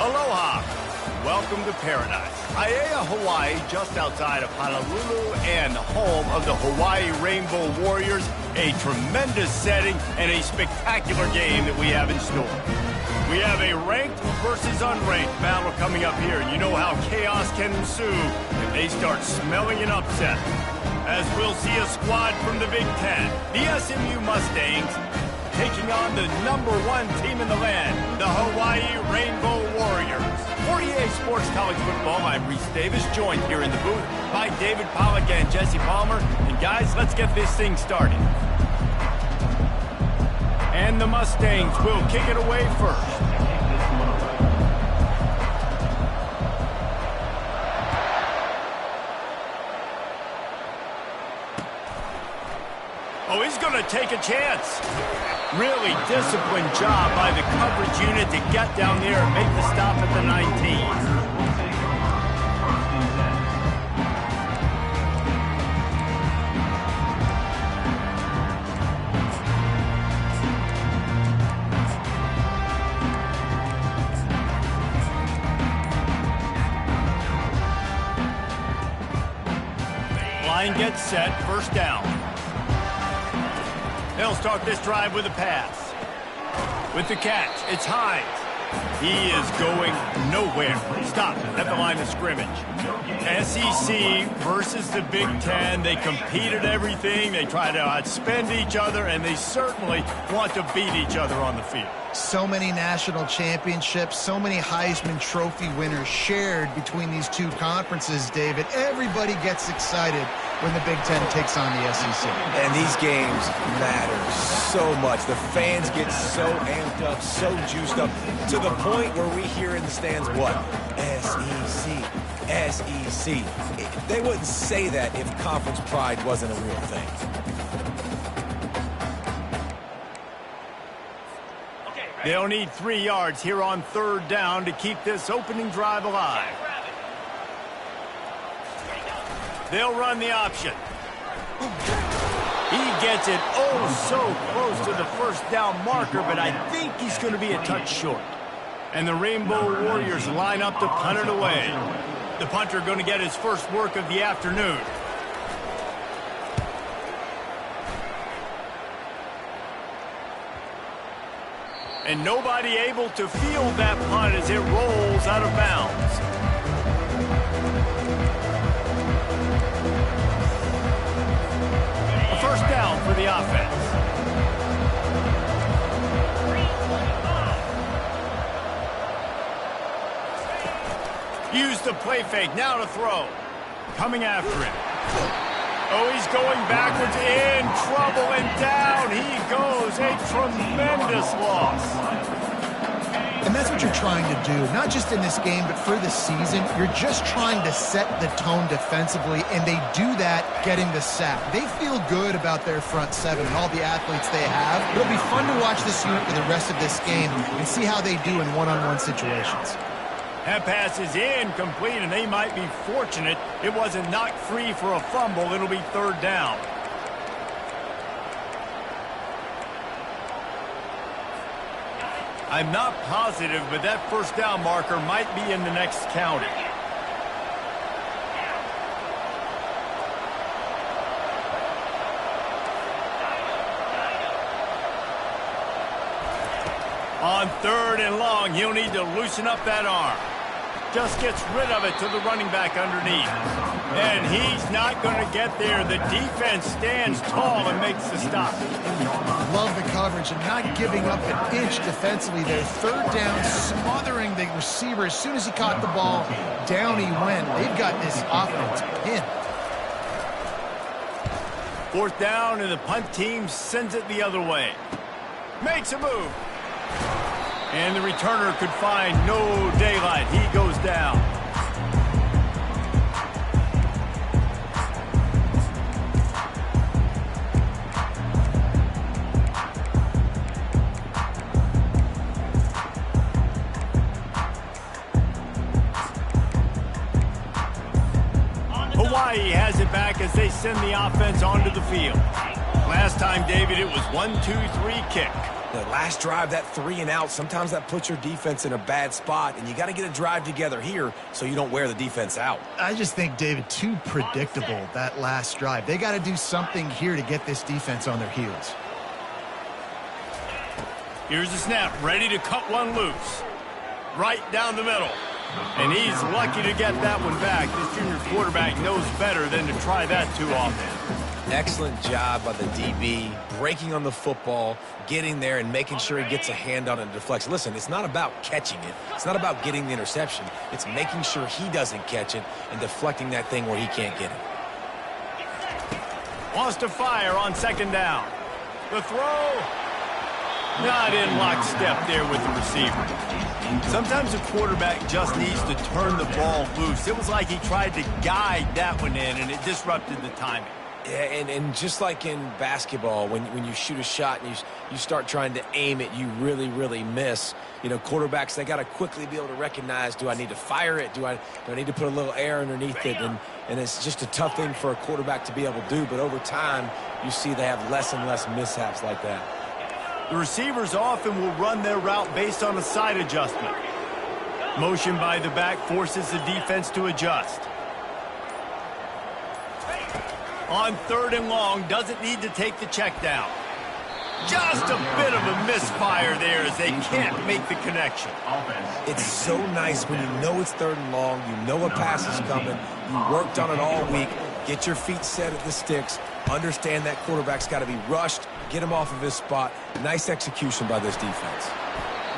Aloha. Welcome to paradise. Aiea, Hawaii, just outside of Honolulu and home of the Hawaii Rainbow Warriors. A tremendous setting and a spectacular game that we have in store. We have a ranked versus unranked battle coming up here. You know how chaos can ensue if they start smelling an upset. As we'll see a squad from the Big Ten, the SMU Mustangs, taking on the #1 team in the land, the Hawaii Rainbow Warriors. For EA Sports College Football, I'm Reese Davis, joined here in the booth by David Pollack and Jesse Palmer. And guys, let's get this thing started. And the Mustangs will kick it away first. Oh, he's going to take a chance. Really disciplined job by the coverage unit to get down there and make the stop at the 19. Line gets set, first down. They'll start this drive with a pass. With the catch, it's Hines. He is going nowhere. Stop at the line of scrimmage. SEC versus the Big Ten. They compete at everything. They try to outspend each other, and they certainly want to beat each other on the field. So many national championships, so many Heisman Trophy winners shared between these two conferences, David. Everybody gets excited when the Big Ten takes on the SEC. And these games matter so much. The fans get so amped up, so juiced up, to the point where we hear in the stands, what? SEC, SEC. They wouldn't say that if conference pride wasn't a real thing. They'll need 3 yards here on third down to keep this opening drive alive. They'll run the option. He gets it oh so close to the first down marker, but I think he's going to be a touch short. And the Rainbow Warriors line up to punt it away. The punter going to get his first work of the afternoon. And nobody able to field that punt as it rolls out of bounds. A first down for the offense. Use the play fake, now to throw. Coming after him. Oh, he's going backwards, in trouble, and down he goes. A tremendous loss. And that's what you're trying to do, not just in this game, but for the season. You're just trying to set the tone defensively, and they do that getting the sack. They feel good about their front seven and all the athletes they have. It'll be fun to watch this unit for the rest of this game and see how they do in one-on-one situations. That pass is incomplete, and they might be fortunate it wasn't knocked free for a fumble. It'll be third down. I'm not positive, but that first down marker might be in the next county. On third and long, he'll need to loosen up that arm. Just gets rid of it to the running back underneath. And he's not going to get there. The defense stands tall and makes the stop. Love the coverage and not giving up an inch defensively there. Third down, smothering the receiver. As soon as he caught the ball, down he went. They've got this offense pinned. Fourth down, and the punt team sends it the other way. Makes a move. And the returner could find no daylight. He goes down. Hawaii has it back as they send the offense onto the field. Last time, David, it was 1-2-3 kick. The last drive, that 3 and out, sometimes that puts your defense in a bad spot, and you got to get a drive together here so you don't wear the defense out. I just think, David, too predictable, that last drive. They got to do something here to get this defense on their heels. Here's the snap, ready to cut one loose. Right down the middle. And he's lucky to get that one back. This junior quarterback knows better than to try that too often. Excellent job by the DB, breaking on the football, getting there and making sure he gets a hand on it and deflects. Listen, it's not about catching it. It's not about getting the interception. It's making sure he doesn't catch it and deflecting that thing where he can't get it. Wants to fire on second down. The throw, not in lockstep there with the receiver. Sometimes a quarterback just needs to turn the ball loose. It was like he tried to guide that one in, and it disrupted the timing. Yeah, and just like in basketball, when you shoot a shot and you start trying to aim it, you really miss. You know, quarterbacks, they got to quickly be able to recognize, do I need to fire it? Do I need to put a little air underneath it? And it's just a tough thing for a quarterback to be able to do. But over time, you see they have less and less mishaps like that. The receivers often will run their route based on a side adjustment. Motion by the back forces the defense to adjust. On third and long, doesn't need to take the check down. Just a bit of a misfire there as they can't make the connection. It's so nice when you know it's third and long, you know a pass is coming, you worked on it all week, get your feet set at the sticks, understand that quarterback's got to be rushed, get him off of his spot. Nice execution by this defense.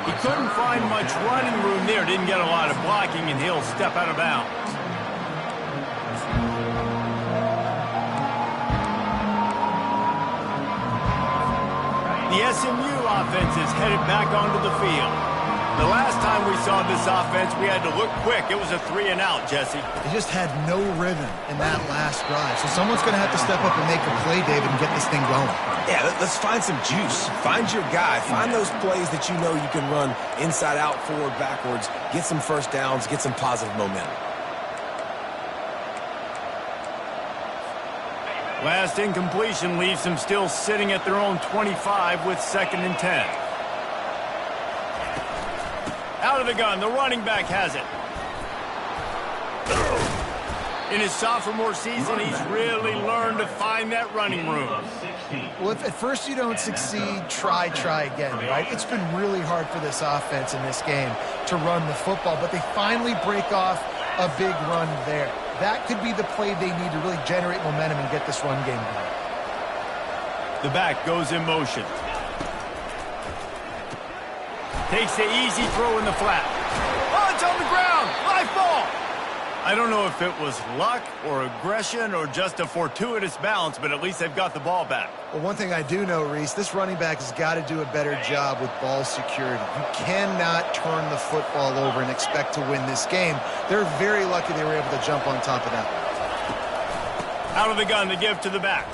He couldn't find much running room there, didn't get a lot of blocking, and he'll step out of bounds. The SMU offense is headed back onto the field. The last time we saw this offense, we had to look quick. It was a 3 and out, Jesse. They just had no rhythm in that last drive. So someone's going to have to step up and make a play, David, and get this thing going. Yeah, let's find some juice. Find your guy. Find those plays that you know you can run inside out, forward, backwards. Get some first downs. Get some positive momentum. Last incompletion leaves them still sitting at their own 25 with 2nd and 10. Out of the gun, the running back has it. In his sophomore season, he's really learned to find that running room. Well, if at first you don't succeed, try again, right? It's been really hard for this offense in this game to run the football, but they finally break off a big run there. That could be the play they need to really generate momentum and get this run game going. The back goes in motion. Takes the easy throw in the flat. Oh, it's on the ground. Live ball. I don't know if it was luck or aggression or just a fortuitous bounce, but at least they've got the ball back. Well, one thing I do know, Reese, this running back has got to do a better job with ball security. You cannot turn the football over and expect to win this game. They're very lucky they were able to jump on top of that one. Out of the gun to give to the back.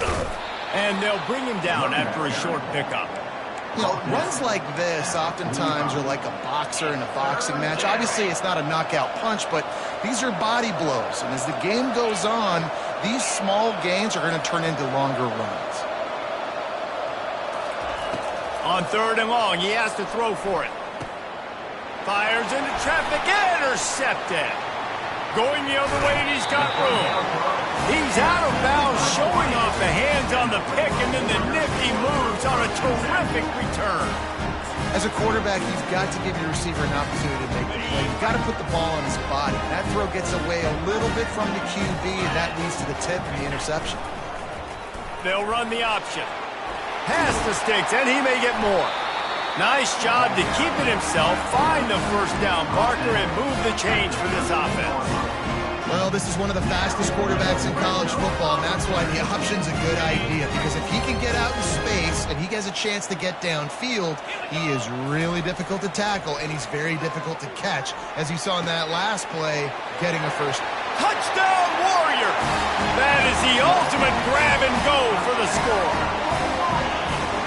And they'll bring him down after a short pickup. You know, runs like this oftentimes are like a boxer in a boxing match. Obviously, it's not a knockout punch, but these are body blows. And as the game goes on, these small gains are going to turn into longer runs. On third and long, he has to throw for it. Fires into traffic, intercepted. Going the other way, and he's got room. He's out of bounds, showing off the hands on the pick, and then the nifty moves on a terrific return. As a quarterback, you've got to give your receiver an opportunity to make the play. You've got to put the ball on his body. That throw gets away a little bit from the QB, and that leads to the tip and the interception. They'll run the option. Pass the sticks, and he may get more. Nice job to keep it himself, find the first down marker, and move the change for this offense. Well, this is one of the fastest quarterbacks in college football, and that's why the option's a good idea. Because if he can get out in space and he has a chance to get downfield, he is really difficult to tackle, and he's very difficult to catch. As you saw in that last play, getting a first. Touchdown, Warrior! That is the ultimate grab and go for the score.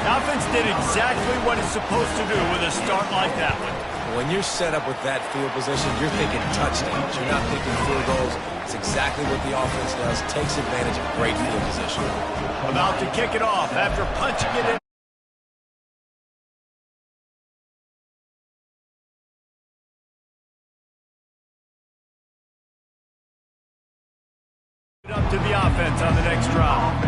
The offense did exactly what it's supposed to do with a start like that one. When you're set up with that field position, you're thinking touchdowns. You're not thinking field goals. It's exactly what the offense does. Takes advantage of great field position. About to kick it off after punching it in. Up to the offense on the next drive.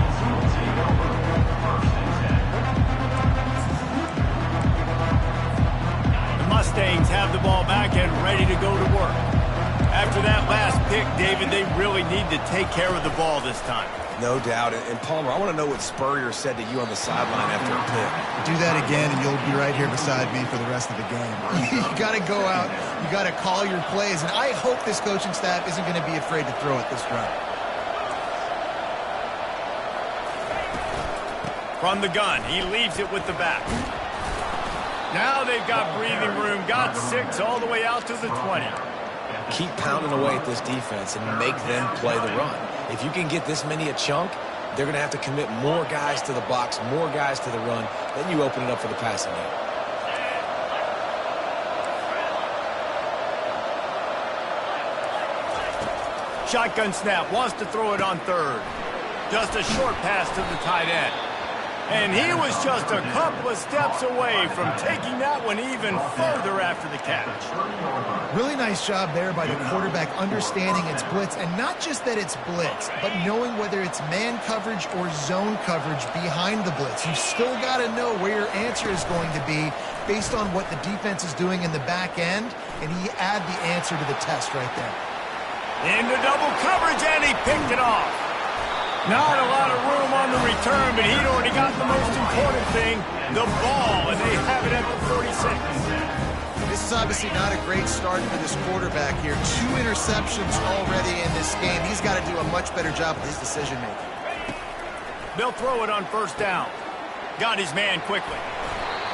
The Mustangs have the ball back and ready to go to work. After that last pick, David, they really need to take care of the ball this time. No doubt. And Palmer, I want to know what Spurrier said to you on the sideline after a pick. Do that again, and you'll be right here beside me for the rest of the game. You got to go out. You got to call your plays, and I hope this coaching staff isn't going to be afraid to throw it this drive. From the gun, he leaves it with the back. Now they've got breathing room. Got 6 all the way out to the 20. Keep pounding away at this defense and make them play the run. If you can get this many a chunk, they're going to have to commit more guys to the box, more guys to the run. Then you open it up for the passing game. Shotgun snap, wants to throw it on third. Just a short pass to the tight end. And he was just a couple of steps away from taking that one even further after the catch. Really nice job there by the quarterback understanding it's blitz, and not just that it's blitz, but knowing whether it's man coverage or zone coverage behind the blitz. You've still got to know where your answer is going to be based on what the defense is doing in the back end, and he add the answer to the test right there. Into double coverage, and he picked it off. Not a lot of room on the return, but he'd already got the most important thing, the ball, and they have it at the 46. This is obviously not a great start for this quarterback here. 2 interceptions already in this game. He's got to do a much better job with his decision-making. They'll throw it on first down. Got his man quickly.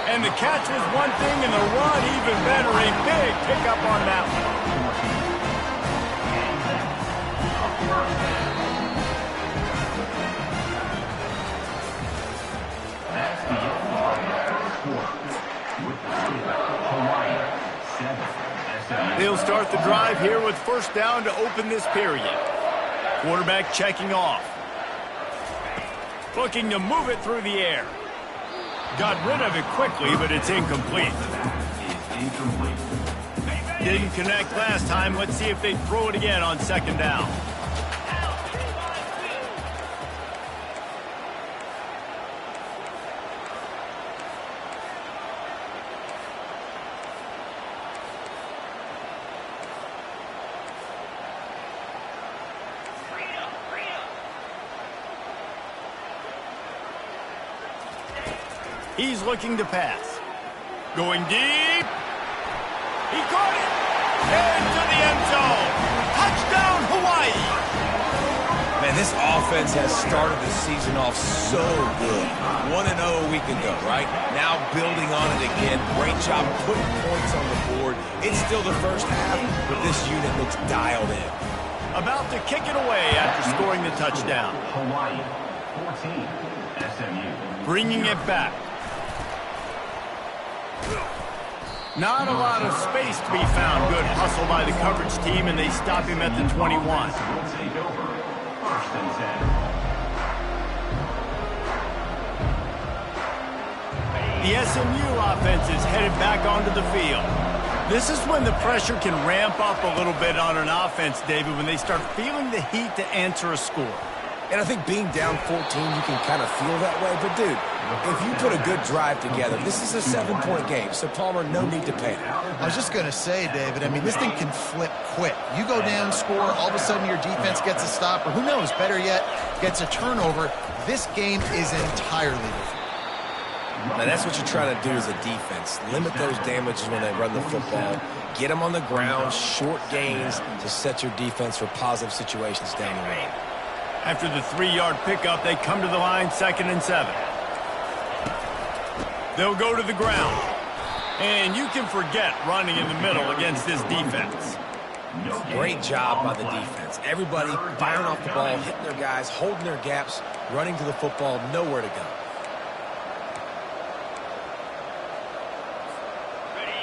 And the catch was one thing, and the run even better. A big pickup on that one. They'll start the drive here with first down to open this period. Quarterback checking off. Looking to move it through the air. Got rid of it quickly, but it's incomplete. Didn't connect last time. Let's see if they throw it again on second down. He's looking to pass. Going deep. He caught it. Into the end zone. Touchdown, Hawaii. Man, this offense has started the season off so good. 1-0 a week ago, right? Now building on it again. Great job putting points on the board. It's still the first half, but this unit looks dialed in. About to kick it away after scoring the touchdown. Hawaii, 14, SMU. Bringing it back. Not a lot of space to be found. Good hustle by the coverage team, and they stop him at the 21. Will take over. First and 10. The SMU offense is headed back onto the field. This is when the pressure can ramp up a little bit on an offense, David, when they start feeling the heat to answer a score. And I think being down 14, you can kind of feel that way. But, dude, if you put a good drive together, this is a 7-point game. So, Palmer, no need to panic. I was just going to say, David, I mean, this thing can flip quick. You go down, score, all of a sudden your defense gets a stop, or who knows, better yet, gets a turnover. This game is entirely different. Now, that's what you're trying to do as a defense. Limit those damages when they run the football. Get them on the ground, short gains to set your defense for positive situations down the road. After the 3-yard pickup, they come to the line, 2nd and 7. They'll go to the ground. And you can forget running in the middle against this defense. Great job by the defense. Everybody firing off the ball, hitting their guys, holding their gaps, running to the football, nowhere to go.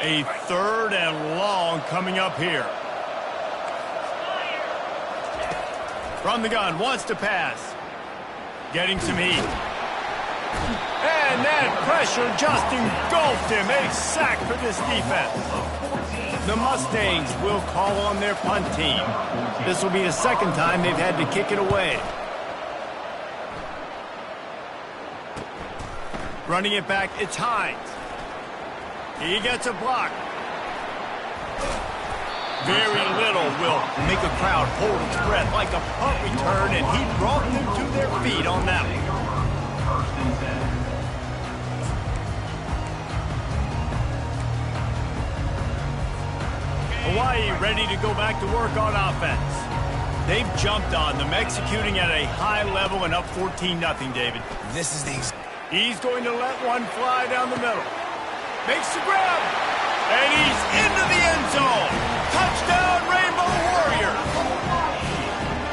A 3rd and long coming up here. From the gun, wants to pass. Getting some heat. And that pressure just engulfed him. A sack for this defense. The Mustangs will call on their punt team. This will be the second time they've had to kick it away. Running it back, it's Hines. He gets a block. Very little will make a crowd hold its breath like a punt return, and he brought them to their feet on that one. Hawaii ready to go back to work on offense. They've jumped on them, executing at a high level and up 14-0, David. This is the... He's going to let one fly down the middle. Makes the grab. And he's into the end zone. Touchdown, Rainbow Warriors.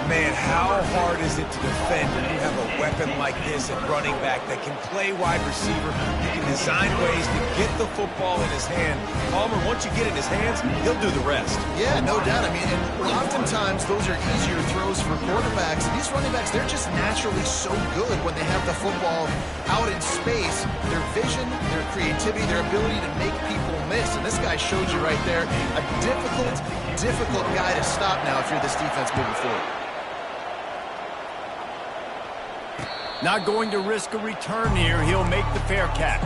Man, how hard is it to defend when you have a weapon like this at running back that can play wide receiver? You can design ways to get the football in his hand. Palmer, once you get it in his hands, he'll do the rest. Yeah, no doubt. I mean, and oftentimes those are easier throws for quarterbacks. These running backs, they're just naturally so good when they have the football out in space. Their vision, their creativity, their ability to make people miss. And this guy showed you right there, a difficult guy to stop now if you're this defense moving forward. Not going to risk a return here. He'll make the fair catch.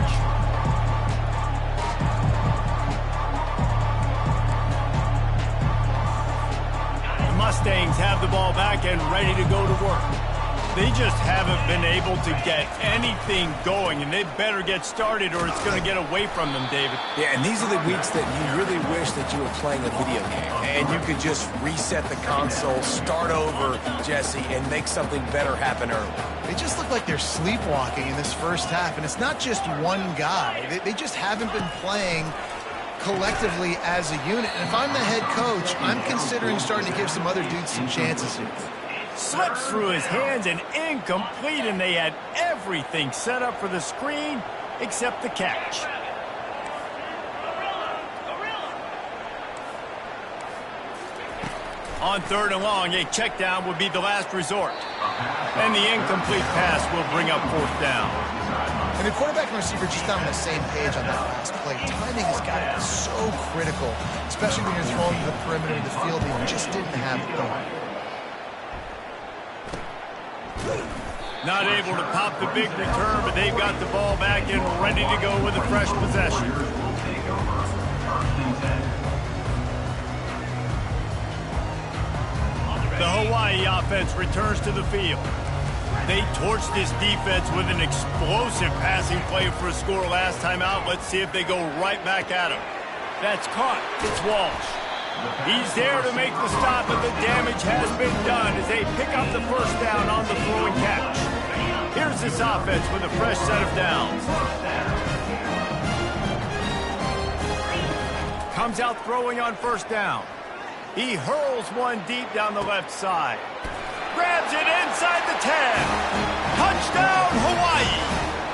The Mustangs have the ball back and ready to go to work. They just haven't been able to get anything going, and they better get started or it's going to get away from them, David. Yeah, and these are the weeks that you really wish that you were playing a video game and you could just reset the console, start over, Jesse, and make something better happen early. They just look like they're sleepwalking in this first half, and it's not just one guy. They just haven't been playing collectively as a unit. And if I'm the head coach, I'm considering starting to give some other dudes some chances here. Slips through his hands and incomplete, and they had everything set up for the screen except the catch. On 3rd and long, a check down would be the last resort. And the incomplete pass will bring up 4th down. And the quarterback and receiver just not on the same page on that last play. Timing has got to be so critical, especially when you're throwing to the perimeter of the field and you just didn't have it done. Not able to pop the big return, but they've got the ball back and ready to go with a fresh possession. The Hawaii offense returns to the field. They torched this defense with an explosive passing play for a score last time out. Let's see if they go right back at him. That's caught. It's Walsh. He's there to make the stop, but the damage has been done as they pick up the first down on the throw and catch. Here's this offense with a fresh set of downs. Comes out throwing on 1st down. He hurls one deep down the left side. Grabs it inside the 10. Touchdown, Hawaii.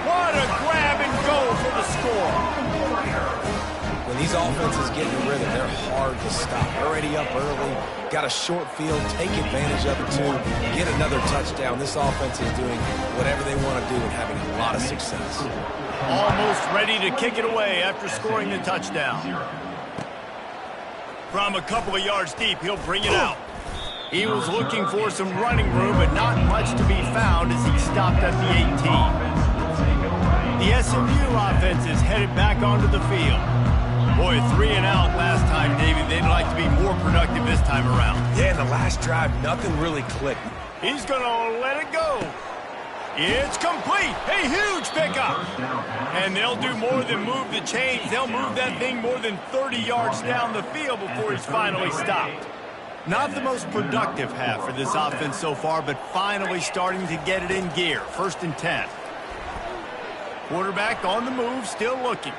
What a grab and go for the score. When these offenses get in rhythm, they're hard to stop. Already up early, got a short field, take advantage of it too, get another touchdown. This offense is doing whatever they want to do and having a lot of success. Almost ready to kick it away after scoring the touchdown. From a couple of yards deep, he'll bring it out. He was looking for some running room, but not much to be found as he stopped at the 18. The SMU offense is headed back onto the field. Boy, 3 and out last time, David. They'd like to be more productive this time around. Yeah, in the last drive, nothing really clicked. He's going to let it go. It's complete. A huge pickup. And they'll do more than move the chains. They'll move that thing more than 30 yards down the field before he's finally stopped. Not the most productive half for this offense so far, but finally starting to get it in gear. 1st and 10. Quarterback on the move, still looking.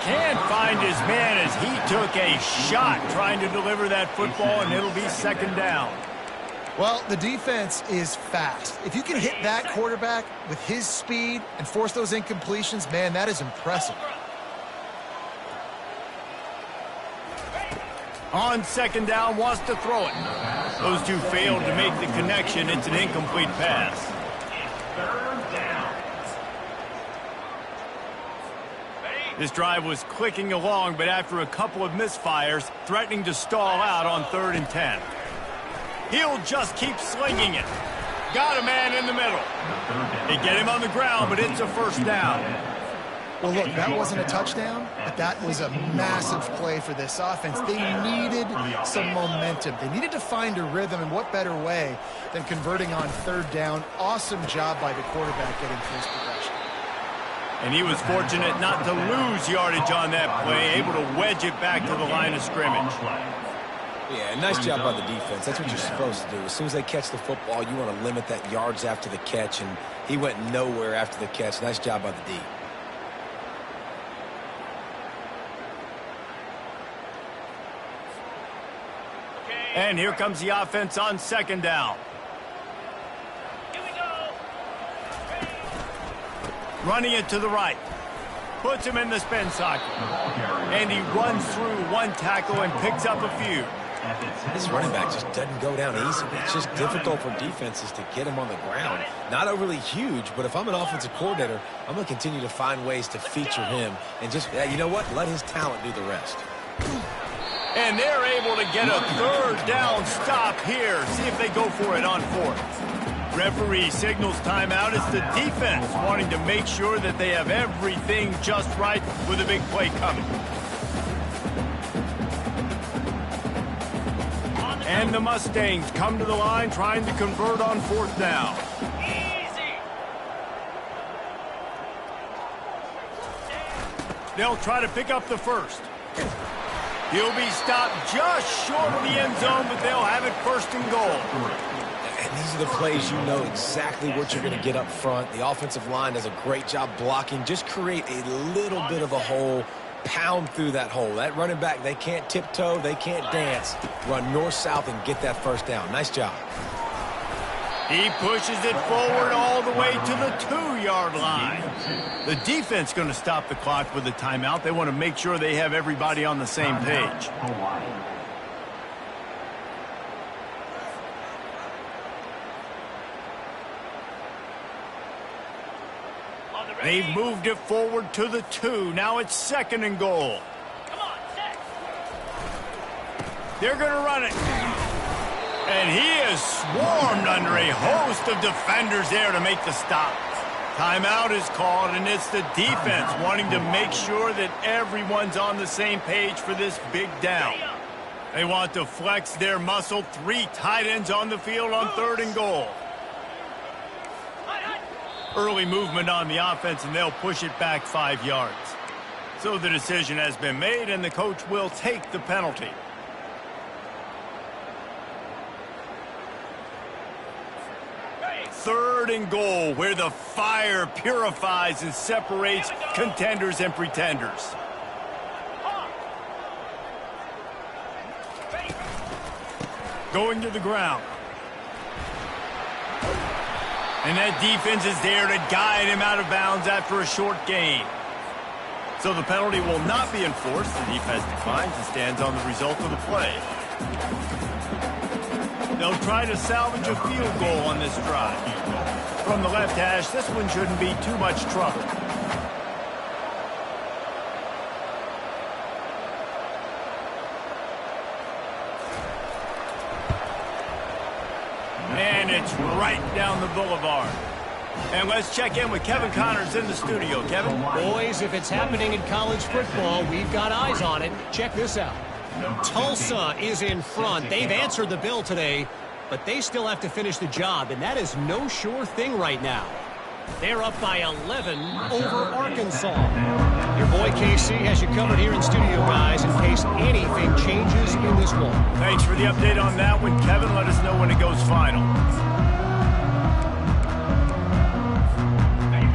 Can't find his man as he took a shot trying to deliver that football, and it'll be 2nd down. Well, the defense is fast. If you can hit that quarterback with his speed and force those incompletions, man, that is impressive. On 2nd down, wants to throw it. Those two failed to make the connection. It's an incomplete pass. 3rd down. This drive was clicking along, but after a couple of misfires, threatening to stall out on 3rd and 10. He'll just keep slinging it. Got a man in the middle. They get him on the ground, but it's a first down. Well, look, that wasn't a touchdown, but that was a massive play for this offense. They needed some momentum. They needed to find a rhythm, and what better way than converting on 3rd down. Awesome job by the quarterback getting first possession. And he was fortunate not to lose yardage on that play, able to wedge it back to the line of scrimmage. Yeah, nice job by the defense. That's what you're supposed to do. As soon as they catch the football, you want to limit that yards after the catch, and he went nowhere after the catch. Nice job by the D. And here comes the offense on 2nd down. Here we go. Running it to the right. Puts him in the spin cycle. And he runs through one tackle and picks up a few. This running back just doesn't go down easy. It's just difficult for defenses to get him on the ground. Not overly huge, but if I'm an offensive coordinator, I'm going to continue to find ways to feature him. And just, you know what? Let his talent do the rest. And they're able to get a 3rd down stop here. See if they go for it on 4th. Referee signals timeout. It's the defense wanting to make sure that they have everything just right with a big play coming. And the Mustangs come to the line trying to convert on 4th down. Easy. They'll try to pick up the first. He'll be stopped just short of the end zone, but they'll have it 1st and goal. And these are the plays you know exactly what you're going to get up front. The offensive line does a great job blocking. Just create a little bit of a hole, pound through that hole. That running back, they can't tiptoe, they can't dance. Run north-south and get that 1st down. Nice job. He pushes it forward all the way to the 2-yard line. The defense going to stop the clock with a timeout. They want to make sure they have everybody on the same page. They've moved it forward to the 2. Now it's 2nd and goal. Come on, set. They're going to run it. And he is swarmed under a host of defenders there to make the stop. Timeout is called, and it's the defense wanting to make sure that everyone's on the same page for this big down. They want to flex their muscle. 3 tight ends on the field on 3rd and goal. Early movement on the offense, and they'll push it back 5 yards. So the decision has been made, and the coach will take the penalty. Third and goal, where the fire purifies and separates contenders and pretenders. Going to the ground. And that defense is there to guide him out of bounds after a short gain. So the penalty will not be enforced. The defense declines and stands on the result of the play. They'll try to salvage a field goal on this drive. From the left hash, this one shouldn't be too much trouble. And it's right down the boulevard. And let's check in with Kevin Connors in the studio. Kevin? Boys, if it's happening in college football, we've got eyes on it. Check this out. Tulsa is in front. They've answered the bell today, but they still have to finish the job, and that is no sure thing right now. They're up by 11 over Arkansas. Your boy KC has you covered here in studio, guys, in case anything changes in this one. Thanks for the update on that one, Kevin. Let us know when it goes final.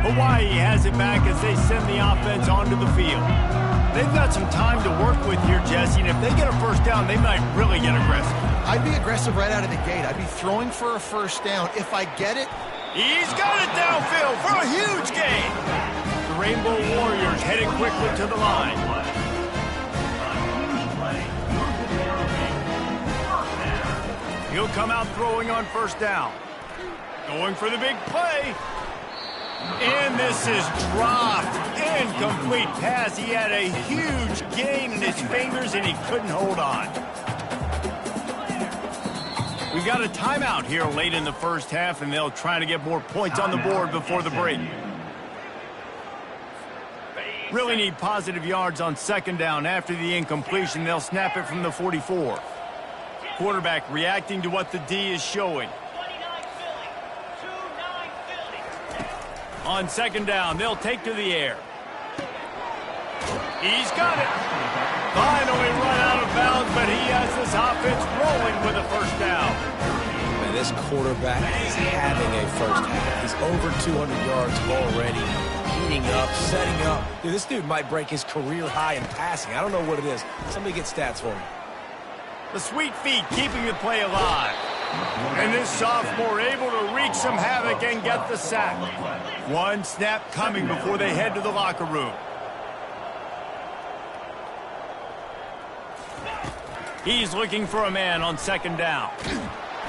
Hawaii has it back as they send the offense onto the field. They've got some time to work with here, Jesse, and if they get a first down, they might really get aggressive. I'd be aggressive right out of the gate. I'd be throwing for a first down. If I get it, he's got it downfield for a huge gain. The Rainbow Warriors heading quickly to the line. He'll come out throwing on first down. Going for the big play. And this is dropped. Incomplete pass. He had a huge gain in his fingers, and he couldn't hold on. We've got a timeout here late in the first half, and they'll try to get more points on the board before the break. Really need positive yards on second down. After the incompletion, they'll snap it from the 44. Quarterback reacting to what the D is showing. On second down, they'll take to the air. He's got it. Finally run out of bounds, but he has this offense rolling with a first down. Man, this quarterback is having a first half. He's over 200 yards already, heating up, setting up. Dude, this dude might break his career high in passing. I don't know what it is. Somebody get stats for me. The sweet feet keeping the play alive. And this sophomore able to wreak some havoc and get the sack. One snap coming before they head to the locker room. He's looking for a man on second down.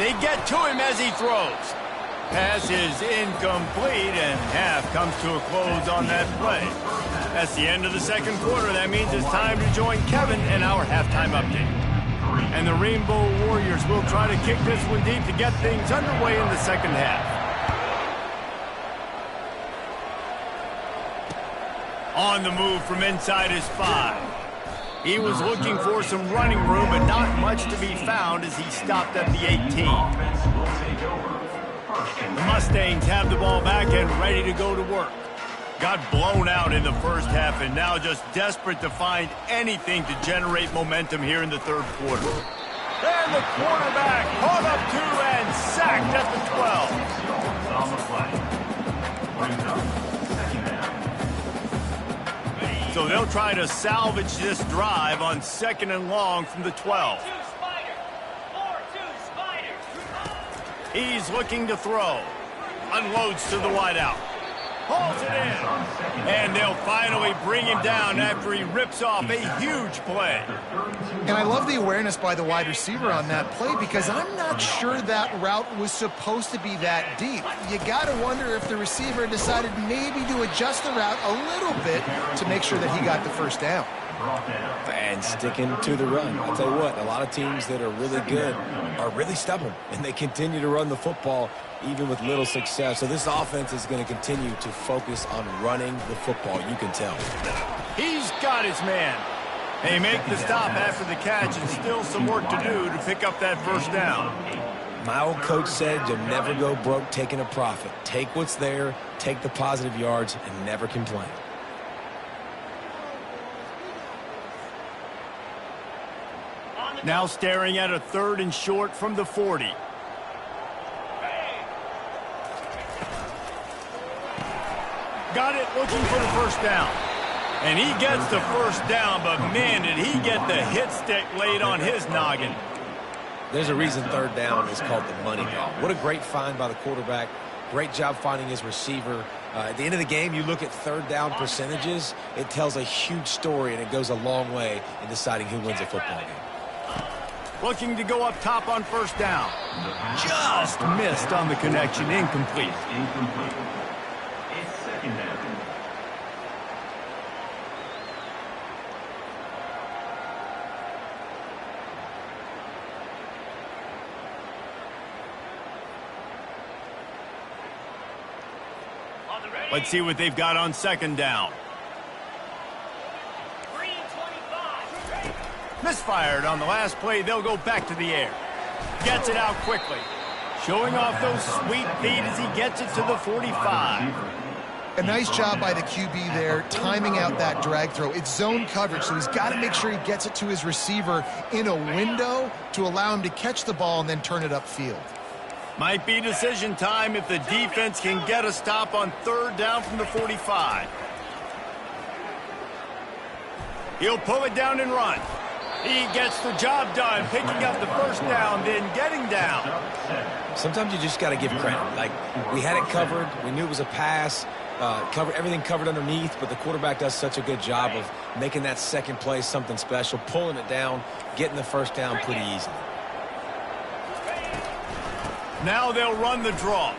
They get to him as he throws. Pass is incomplete, and half comes to a close on that play. That's the end of the second quarter. That means it's time to join Kevin and our halftime update. And the Rainbow Warriors will try to kick this one deep to get things underway in the second half. On the move from inside his 5. He was looking for some running room, but not much to be found as he stopped at the 18. The Mustangs have the ball back and ready to go to work. Got blown out in the first half and now just desperate to find anything to generate momentum here in the third quarter. And the quarterback caught up to and sacked at the 12. So they'll try to salvage this drive on second and long from the 12. He's looking to throw. Unloads to the wideout. Hauls it in. And they'll finally bring him down after he rips off a huge play. And I love the awareness by the wide receiver on that play because I'm not sure that route was supposed to be that deep. You got to wonder if the receiver decided maybe to adjust the route a little bit to make sure that he got the first down. And sticking to the run. I'll tell you what, a lot of teams that are really good are really stubborn, and they continue to run the football even with little success. So this offense is going to continue to focus on running the football. You can tell. He's got his man. They make the stop after the catch, and still some work to do to pick up that first down. My old coach said you'll never go broke taking a profit. Take what's there, take the positive yards, and never complain. Now staring at a third and short from the 40. Got it, looking for the first down. And he gets the first down, but man, did he get the hit stick laid on his noggin. There's a reason third down is called the money ball. What a great find by the quarterback. Great job finding his receiver. At the end of the game, you look at third down percentages, it tells a huge story, and it goes a long way in deciding who wins a football game. Looking to go up top on first down. Just missed on the connection. Incomplete. It's second down. Let's see what they've got on second down. Misfired on the last play. They'll go back to the air. Gets it out quickly. Showing off those sweet feet as he gets it to the 45. A nice job by the QB there, timing out that drag throw. It's zone coverage, so he's got to make sure he gets it to his receiver in a window to allow him to catch the ball and then turn it upfield. Might be decision time if the defense can get a stop on third down from the 45. He'll pull it down and run. He gets the job done, picking up the first down, then getting down. Sometimes you just got to give credit. Like, we had it covered. We knew it was a pass. Everything covered underneath, but the quarterback does such a good job of making that second play something special, pulling it down, getting the first down pretty easily. Now they'll run the draw.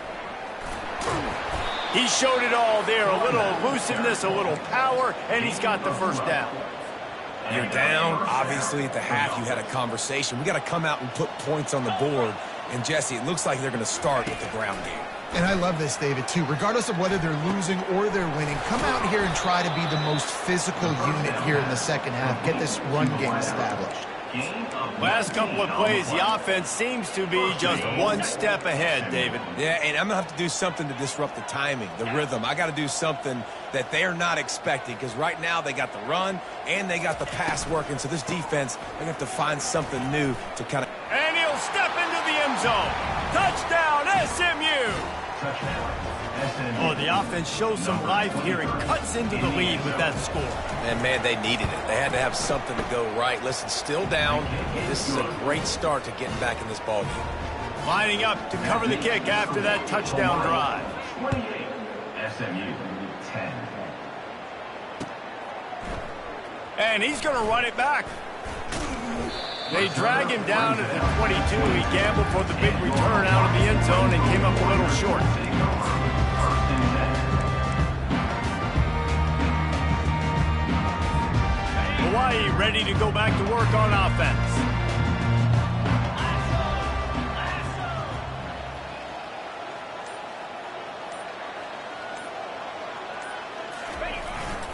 He showed it all there. A little elusiveness, a little power, and he's got the first down. You're down. Obviously, at the half, you had a conversation. We got to come out and put points on the board. And, Jesse, it looks like they're going to start with the ground game. And I love this, David, too. Regardless of whether they're losing or they're winning, come out here and try to be the most physical unit here in the second half. Get this run game established. Last couple of plays, the offense seems to be just one step ahead, David. Yeah, and I'm going to have to do something to disrupt the timing, the rhythm. I got to do something that they're not expecting, because right now they got the run and they got the pass working. So this defense, they have to find something new to kind of... And he'll step into the end zone. Touchdown, SMU! Oh, the offense shows some life here and cuts into the lead with that score. And, man, they needed it. They had to have something to go right. Listen, still down. This is a great start to getting back in this ballgame. Lining up to cover the kick after that touchdown drive. 28, SMU 10. And he's going to run it back. They drag him down at the 22. He gambled for the big return out of the end zone and came up a little short. Hawaii ready to go back to work on offense.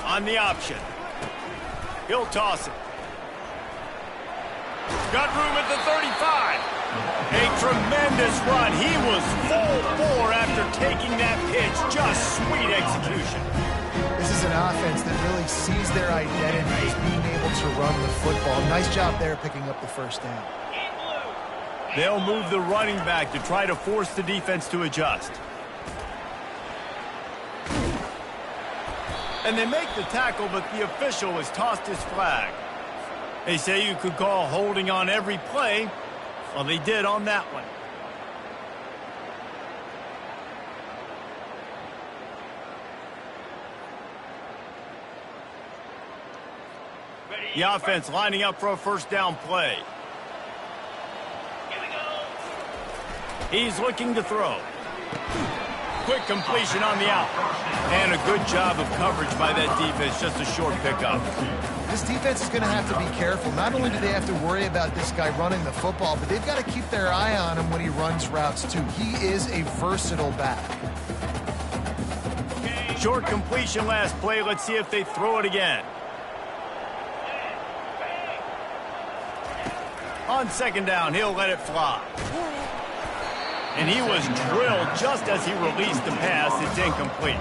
On the option. He'll toss it. Got room at the 35. A tremendous run. He was full bore after taking that pitch. Just sweet execution. This is an offense that really sees their identity as being able to run the football. Nice job there picking up the first down. They'll move the running back to try to force the defense to adjust. And they make the tackle, but the official has tossed his flag. They say you could call holding on every play. Well, they did on that one. The offense lining up for a first down play. He's looking to throw. Quick completion on the out. And a good job of coverage by that defense. Just a short pickup. This defense is going to have to be careful. Not only do they have to worry about this guy running the football, but they've got to keep their eye on him when he runs routes, too. He is a versatile back. Short completion last play. Let's see if they throw it again. On second down, he'll let it fly. And he was drilled just as he released the pass. It's incomplete.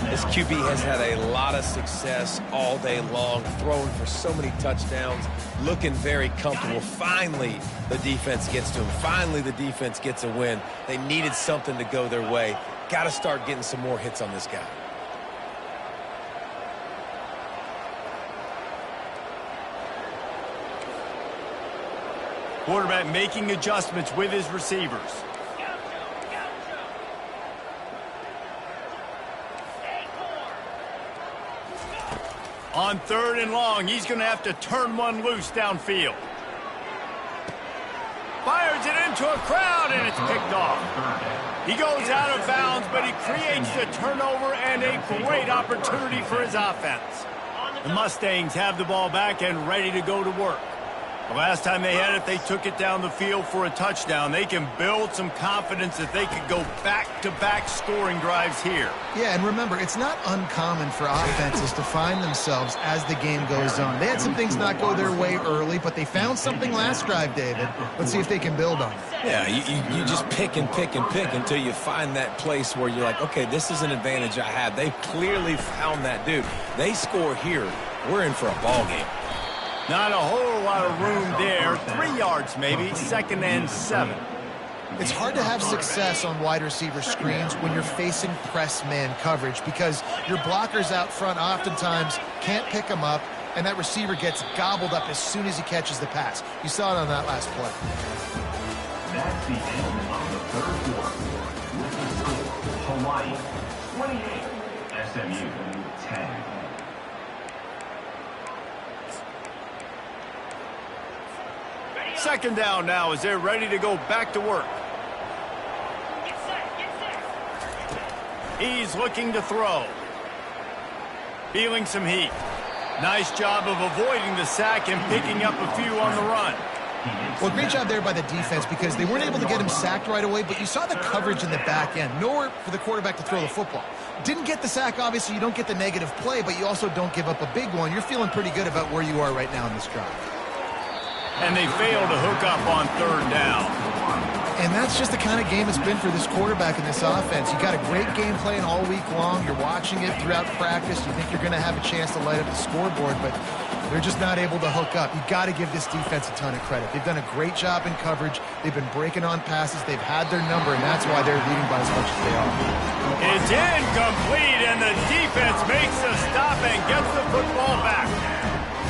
This QB has had a lot of success all day long, throwing for so many touchdowns, looking very comfortable. Finally, the defense gets to him. Finally, the defense gets a win. They needed something to go their way. Got to start getting some more hits on this guy. Quarterback making adjustments with his receivers. On third and long, he's going to have to turn one loose downfield. Fires it into a crowd, and it's picked off. He goes out of bounds, but he creates the turnover and a great opportunity for his offense. The Mustangs have the ball back and ready to go to work. The last time they had it, they took it down the field for a touchdown. They can build some confidence that they could go back-to-back scoring drives here. Yeah, and remember, it's not uncommon for offenses to find themselves as the game goes on. They had some things not go their way early, but they found something last drive, David. Let's see if they can build on it. Yeah, you just pick and pick and pick until you find that place where you're like, okay, this is an advantage I have. They clearly found that dude. They score here. We're in for a ball game. Not a whole lot of room there. 3 yards maybe, 2nd and 7. It's hard to have success on wide receiver screens when you're facing press man coverage because your blockers out front oftentimes can't pick them up, and that receiver gets gobbled up as soon as he catches the pass. You saw it on that last play. That's the end of the third quarter. With the score, Hawaii 28, SMU 10. Second down now as they're ready to go back to work. Get set, get set. He's looking to throw. Feeling some heat. Nice job of avoiding the sack and picking up a few on the run. Well, great job there by the defense because they weren't able to get him sacked right away, but you saw the coverage in the back end. Nowhere for the quarterback to throw the football. Didn't get the sack, obviously. You don't get the negative play, but you also don't give up a big one. You're feeling pretty good about where you are right now in this drive. And they fail to hook up on third down. And that's just the kind of game it's been for this quarterback in this offense. You got a great game plan all week long. You're watching it throughout practice. You think you're going to have a chance to light up the scoreboard, but they're just not able to hook up. You got to give this defense a ton of credit. They've done a great job in coverage. They've been breaking on passes. They've had their number, and that's why they're leading by as much as they are. It's incomplete, and the defense makes a stop and gets the football back.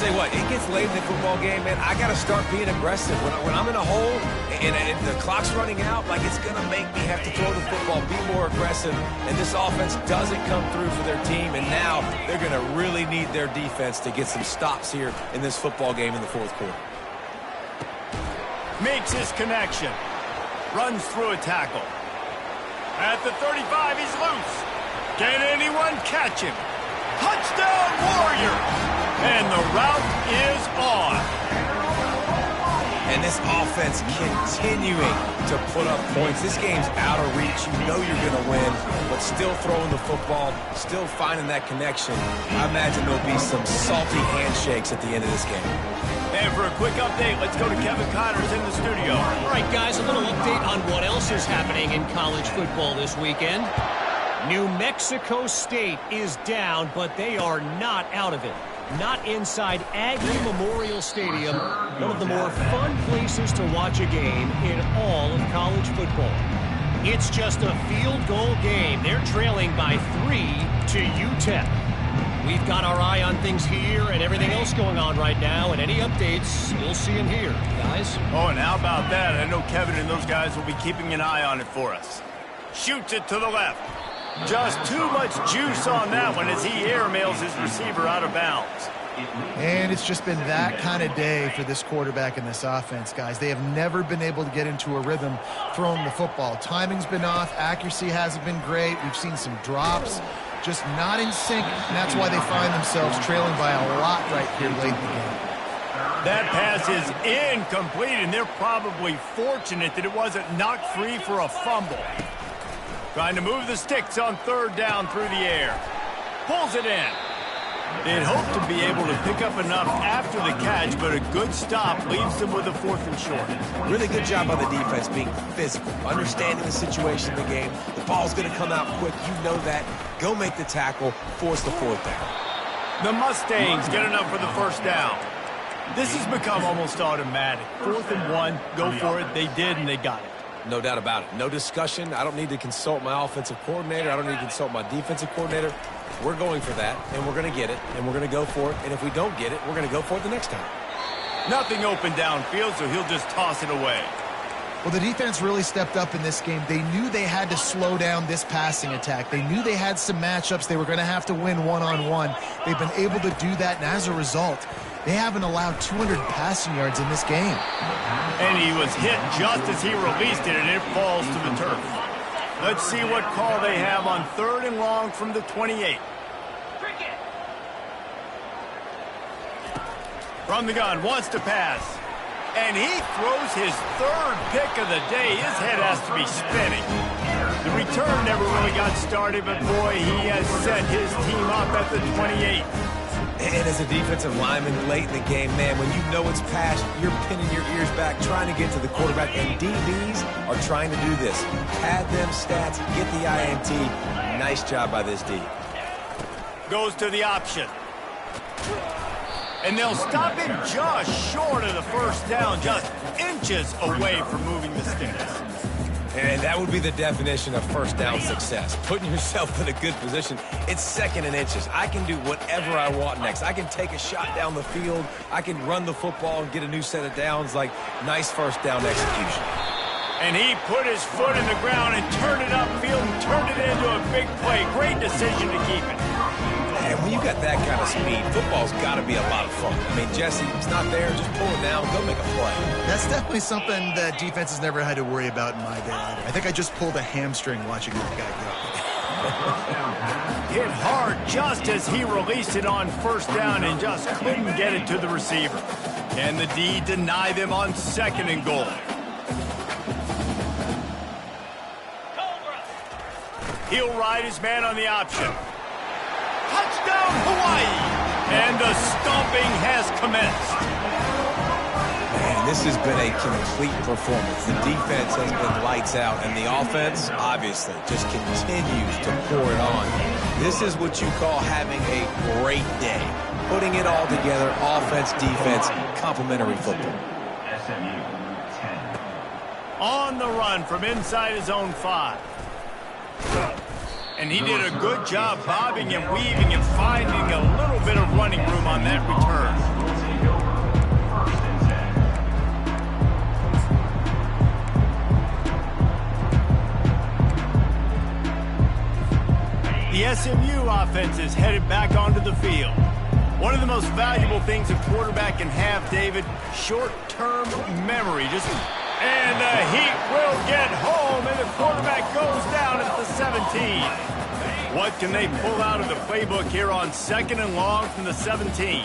Tell you what, it gets late in the football game, man. I got to start being aggressive. When I'm in a hole and the clock's running out, like it's going to make me have to throw the football, be more aggressive. And this offense doesn't come through for their team, and now they're going to really need their defense to get some stops here in this football game in the fourth quarter. Makes his connection. Runs through a tackle. At the 35, he's loose. Can anyone catch him? Touchdown, Warriors! And the route is on. And this offense continuing to put up points. This game's out of reach. You know you're going to win, but still throwing the football, still finding that connection. I imagine there'll be some salty handshakes at the end of this game. And for a quick update, let's go to Kevin Connors in the studio. All right, guys, a little update on what else is happening in college football this weekend. New Mexico State is down, but they are not out of it. Not inside Aggie Memorial Stadium, one of the more fun places to watch a game in all of college football. It's just a field goal game. They're trailing by 3 to UTEP. We've got our eye on things here and everything else going on right now, and any updates, you'll see them here, guys. Oh, and how about that? I know Kevin and those guys will be keeping an eye on it for us. Shoots it to the left. Just too much juice on that one as he airmails his receiver out of bounds. And it's just been that kind of day for this quarterback and this offense, guys. They have never been able to get into a rhythm throwing the football. Timing's been off. Accuracy hasn't been great. We've seen some drops, just not in sync, and that's why they find themselves trailing by a lot right here late in the game. That pass is incomplete, and they're probably fortunate that it wasn't knocked free for a fumble. Trying to move the sticks on third down through the air. Pulls it in. They'd hope to be able to pick up enough after the catch, but a good stop leaves them with a 4th and short. Really good job by the defense being physical, understanding the situation in the game. The ball's going to come out quick. You know that. Go make the tackle, force the 4th down. The Mustangs get enough for the 1st down. This has become almost automatic. 4th and 1, go for it. They did, and they got it. No doubt about it. No discussion. I don't need to consult my offensive coordinator. I don't need to consult my defensive coordinator. We're going for that, and we're going to get it, and we're going to go for it. And if we don't get it, we're going to go for it the next time. Nothing open downfield, so he'll just toss it away. Well, the defense really stepped up in this game. They knew they had to slow down this passing attack. They knew they had some matchups they were going to have to win one-on-one. They've been able to do that, and as a result, they haven't allowed 200 passing yards in this game. And he was hit just as he released it, and it falls to the turf. Let's see what call they have on 3rd and long from the 28. From the gun, wants to pass. And he throws his 3rd pick of the day. His head has to be spinning. The return never really got started, but boy, he has set his team up at the 28. And as a defensive lineman late in the game, man, when you know it's past, you're pinning your ears back, trying to get to the quarterback, and DBs are trying to do this. Pad them stats, get the INT. Nice job by this D. Goes to the option. And they'll stop him just short of the 1st down, just inches away from moving the sticks. And that would be the definition of 1st down success. Putting yourself in a good position. It's 2nd and inches. I can do whatever I want next. I can take a shot down the field. I can run the football and get a new set of downs. Like, nice 1st down execution. And he put his foot in the ground and turned it upfield and turned it into a big play. Great decision to keep it. And when you got that kind of speed, football's got to be a lot of fun. I mean, Jesse, it's not there. Just pull it down. Go make a play. That's definitely something that defense has never had to worry about in my day either. I think I just pulled a hamstring watching that guy go. Hit hard just as he released it on first down and just couldn't get it to the receiver. Can the D deny them on 2nd and goal? He'll ride his man on the option. Touchdown, Hawaii! And the stomping has commenced. Man, this has been a complete performance. The defense has been lights out, and the offense, obviously, just continues to pour it on. This is what you call having a great day. Putting it all together, offense, defense, complementary football. SMU 10. On the run from inside his own 5. And he did a good job bobbing and weaving and finding a little bit of running room on that return. The SMU offense is headed back onto the field. One of the most valuable things a quarterback can have, David, short-term memory. And the Heat will get home, and the quarterback goes down at the 17. What can they pull out of the playbook here on 2nd and long from the 17?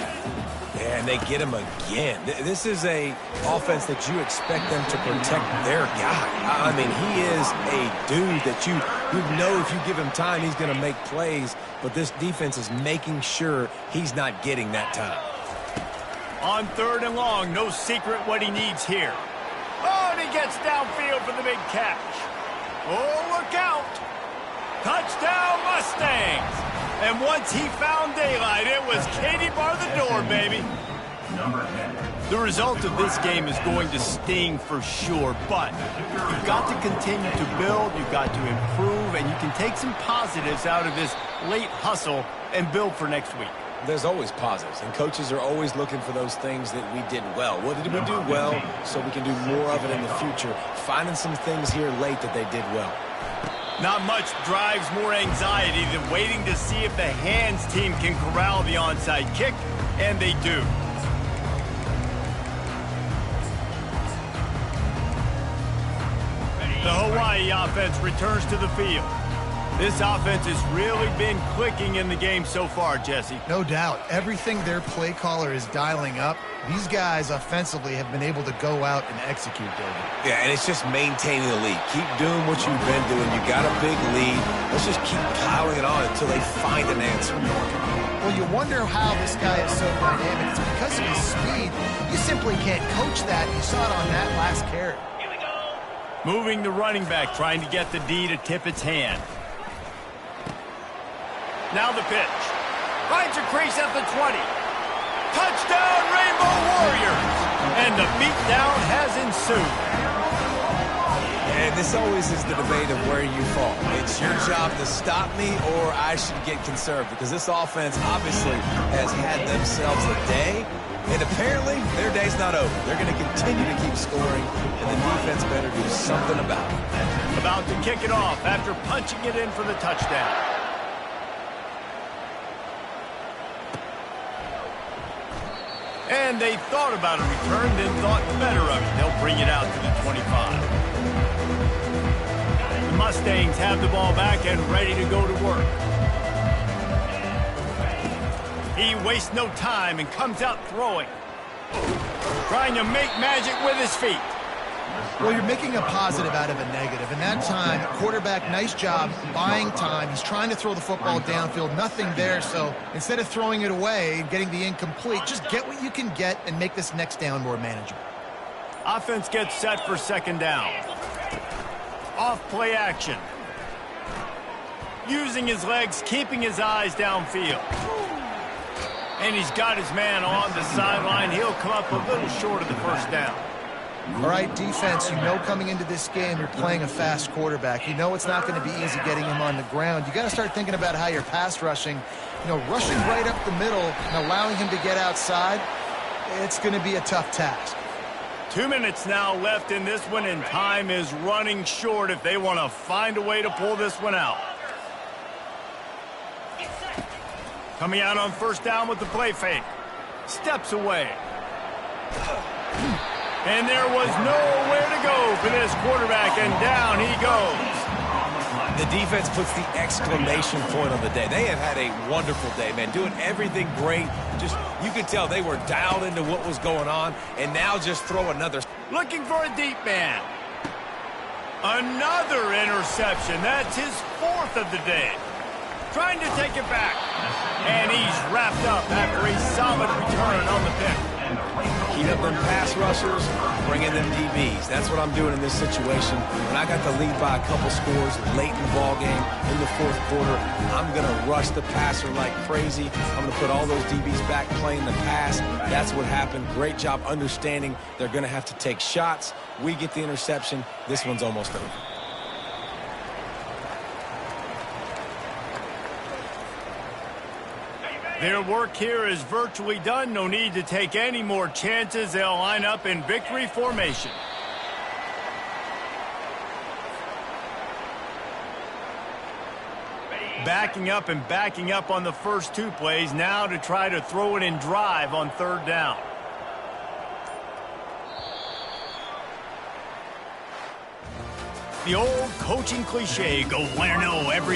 And they get him again. This is a offense that you expect them to protect their guy. I mean, he is a dude that you know if you give him time, he's going to make plays. But this defense is making sure he's not getting that time. On 3rd and long, no secret what he needs here. Oh, and he gets downfield for the big catch. Oh, look out. Touchdown, Mustangs. And once he found daylight, it was Katie bar the door, baby. The result of this game is going to sting for sure, but you've got to continue to build, you've got to improve, and you can take some positives out of this late hustle and build for next week. There's always positives, and coaches are always looking for those things that we did well. What did we do well so we can do more of it in the future? Finding some things here late that they did well. Not much drives more anxiety than waiting to see if the hands team can corral the onside kick, and they do. The Hawaii offense returns to the field. This offense has really been clicking in the game so far, Jesse. No doubt. Everything their play caller is dialing up, these guys offensively have been able to go out and execute, David. Yeah, and it's just maintaining the lead. Keep doing what you've been doing. You got a big lead. Let's just keep piling it on until they find an answer. Well, you wonder how this guy is so dynamic. It's because of his speed. You simply can't coach that. You saw it on that last carry. Here we go. Moving the running back, trying to get the D to tip its hand. Now the pitch. Finds a crease at the 20. Touchdown, Rainbow Warriors! And the beatdown has ensued. And this always is the debate of where you fall. It's your job to stop me or I should get conserved, because this offense obviously has had themselves a day, and apparently their day's not over. They're going to continue to keep scoring, and the defense better do something about it. About to kick it off after punching it in for the touchdown. And they thought about a return, then thought better of it. They'll bring it out to the 25. The Mustangs have the ball back and ready to go to work. He wastes no time and comes out throwing. Trying to make magic with his feet. Well, you're making a positive out of a negative. And that time, quarterback, nice job buying time. He's trying to throw the football downfield. Nothing there. So instead of throwing it away and getting the incomplete, just get what you can get and make this next down more manageable. Offense gets set for 2nd down. Off play action. Using his legs, keeping his eyes downfield. And he's got his man on the sideline. He'll come up a little short of the 1st down. All right, defense, you know coming into this game you're playing a fast quarterback. You know it's not going to be easy getting him on the ground. You got to start thinking about how you're pass rushing. You know, rushing right up the middle and allowing him to get outside, it's going to be a tough task. 2 minutes now left in this one, and time is running short if they want to find a way to pull this one out. Coming out on 1st down with the play fake. Steps away. And there was nowhere to go for this quarterback, and down he goes. The defense puts the exclamation point on the day. They have had a wonderful day, man, doing everything great. Just, you could tell they were dialed into what was going on, and now just throw another. Looking for a deep man. Another interception. That's his 4th of the day. Trying to take it back. And he's wrapped up after a solid return on the pick. Heat up them pass rushers, bring in them DBs. That's what I'm doing in this situation. When I got the lead by a couple scores late in the ball game, in the 4th quarter, I'm going to rush the passer like crazy. I'm going to put all those DBs back playing the pass. That's what happened. Great job understanding they're going to have to take shots. We get the interception. This one's almost over. Their work here is virtually done. No need to take any more chances. They'll line up in victory formation. Backing up and backing up on the first 2 plays now to try to throw it in drive on 3rd down. The old coaching cliche, go win or know every